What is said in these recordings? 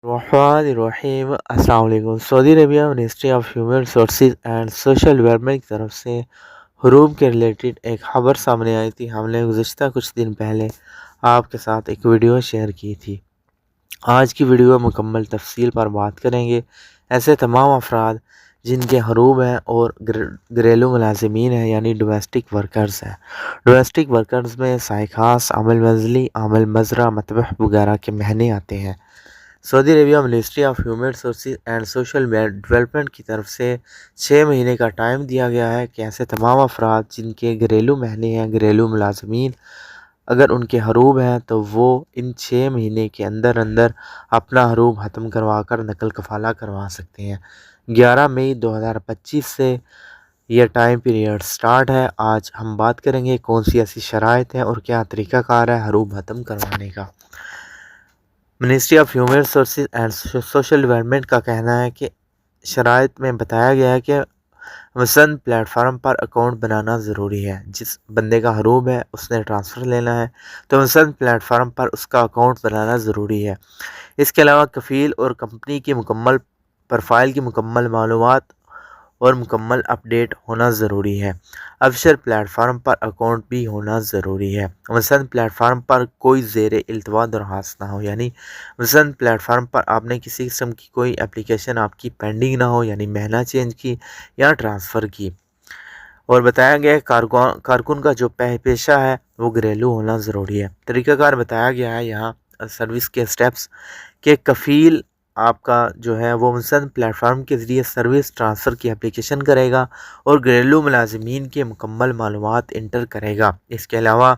रहीम अस्सलाम वालेकुम। Saudi Arabia ministry of human resources and social development की तरफ से हुरूब के रिलेटेड एक खबर सामने आई थी। हमने गुज़िश्ता कुछ दिन पहले आपके साथ एक वीडियो शेयर की थी। आज की वीडियो में मुकम्मल तफसील पर बात करेंगे। ऐसे तमाम अफराद जिनके हरूब हैं और घरेलू मुलाजिमीन हैं, यानी डोमेस्टिक वर्कर्स हैं। डोमेस्टिक वर्कर्स में साइखास, आमिल मंजली, आमिल मजरा, मतबह वगैरह के महीने आते हैं। Saudi Arabia ministry of human resources and social development की तरफ से 6 महीने का टाइम दिया गया है कि ऐसे तमाम अफराद जिनके घरेलू महीने हैं, घरेलू मुलाजमीन अगर उनके हरूब हैं तो वो इन 6 महीने के अंदर अंदर अपना हरूब ख़त्म करवा कर नकल कफ़ाला करवा सकते हैं। 11 मई 2025 से यह टाइम पीरियड स्टार्ट है। आज हम बात करेंगे कौन सी ऐसी शराइत है और क्या तरीक़ाकार है हरूब ख़त्म करवाने का। Ministry of human resources and social development का कहना है कि शराइत में बताया गया है कि मसलन प्लेटफार्म पर अकाउंट बनाना ज़रूरी है। जिस बंदे का हरूब है उसने ट्रांसफ़र लेना है तो मसलन प्लेटफार्म पर उसका अकाउंट बनाना ज़रूरी है। इसके अलावा कफ़ील और कंपनी की मुकम्मल प्रोफाइल की मुकम्मल मालूमात और मुकम्मल अपडेट होना ज़रूरी है। अबशर प्लेटफार्म पर अकाउंट भी होना ज़रूरी है। मसलन प्लेटफार्म पर कोई ज़ेर इल्तवा दरख्वास्त ना हो, यानी मसलन प्लेटफार्म पर आपने किसी किस्म की कोई एप्लीकेशन आपकी पेंडिंग ना हो, यानी महना चेंज की या ट्रांसफ़र की। और बताया गया है कारकुन का जो पेशा है वो घरेलू होना ज़रूरी है। तरीक़ाकार बताया गया है यहाँ सर्विस के स्टेप्स के कफ़ील आपका जो है वो मसलन प्लेटफार्म के ज़रिए सर्विस ट्रांसफ़र की एप्लीकेशन करेगा और घरेलू मुलाजिमीन के मुकम्मल मालूमात इंटर करेगा। इसके अलावा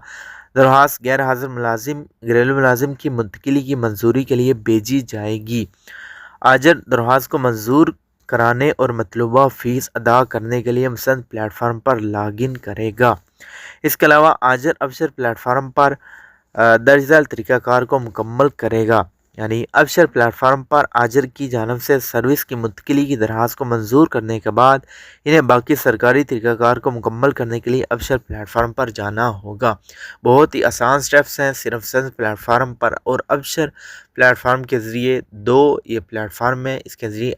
दरख्वास्त गैर हाज़िर मुलाजिम घरेलू मुलाजिम की मुंतकिली की मंजूरी के लिए भेजी जाएगी। आजर दरख्वास्त को मंजूर कराने और मतलूबा फ़ीस अदा करने के लिए मसलन प्लेटफार्म पर लॉगिन करेगा। इसके अलावा आजर अबशर प्लेटफार्म पर दर्ज झैल तरीक़ाकार को मुकम्मल करेगा, यानी अबशर प्लेटफार्म पर आजर की जानिब से सर्विस की मुंतकिली की दरख्वास्त को मंजूर करने के बाद इन्हें बाकी सरकारी तरीक़ाकार को मुकम्मल करने के लिए अबशर प्लेटफार्म पर जाना होगा। बहुत ही आसान स्टेप्स हैं। सिर्फ प्लेटफार्म पर और अबशर प्लेटफार्म के ज़रिए ये प्लेटफार्म है, इसके ज़रिए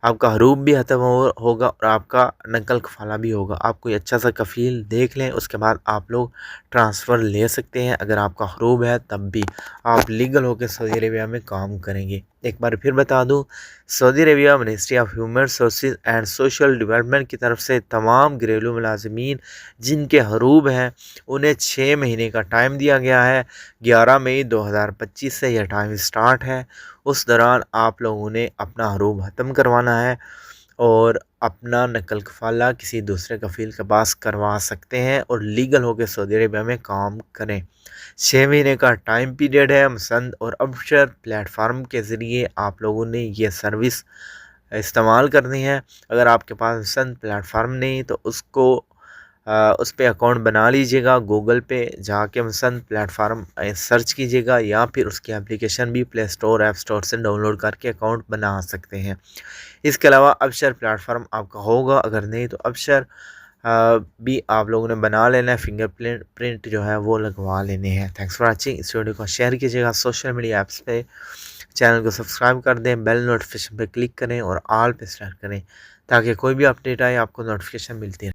आपका हरूब भी ख़त्म होगा और आपका नकल कफ़ाला भी होगा। आप कोई अच्छा सा कफ़ील देख लें, उसके बाद आप लोग ट्रांसफ़र ले सकते हैं। अगर आपका हरूब है तब भी आप लीगल होकर सऊदी अरेबिया में काम करेंगे। एक बार फिर बता दूं, Saudi Arabia ministry of human resources and social development की तरफ से तमाम घरेलू मुलाजिमीन जिनके हरूब हैं उन्हें 6 महीने का टाइम दिया गया है। 11 मई 2025 से यह टाइम स्टार्ट है। उस दौरान आप लोगों ने अपना हरूब ख़त्म करवाना है और अपना नकल कफ़ाला किसी दूसरे कफ़ील के पास करवा सकते हैं और लीगल होकर सऊदी अरेबिया में काम करें। 6 महीने का टाइम पीरियड है। मसंद और अबशर प्लेटफार्म के ज़रिए आप लोगों ने ये सर्विस इस्तेमाल करनी है। अगर आपके पास मसंद प्लेटफार्म नहीं तो उस पर अकाउंट बना लीजिएगा। गूगल पे जाके मसंद प्लेटफार्म सर्च कीजिएगा या फिर उसकी एप्लीकेशन भी प्ले स्टोर ऐप स्टोर से डाउनलोड करके अकाउंट बना सकते हैं। इसके अलावा अबशर प्लेटफार्म आपका होगा, अगर नहीं तो अबशर भी आप लोगों ने बना लेना है। प्रिंट जो है वो लगवा लेने हैं। Thanks for watching. इस वीडियो को शेयर कीजिएगा सोशल मीडिया ऐप्स पे। चैनल को सब्सक्राइब कर दें, बेल नोटिफिकेशन पे क्लिक करें और ऑल पे सेलेक्ट करें ताकि कोई भी अपडेट आए आपको नोटिफिकेशन मिलती है।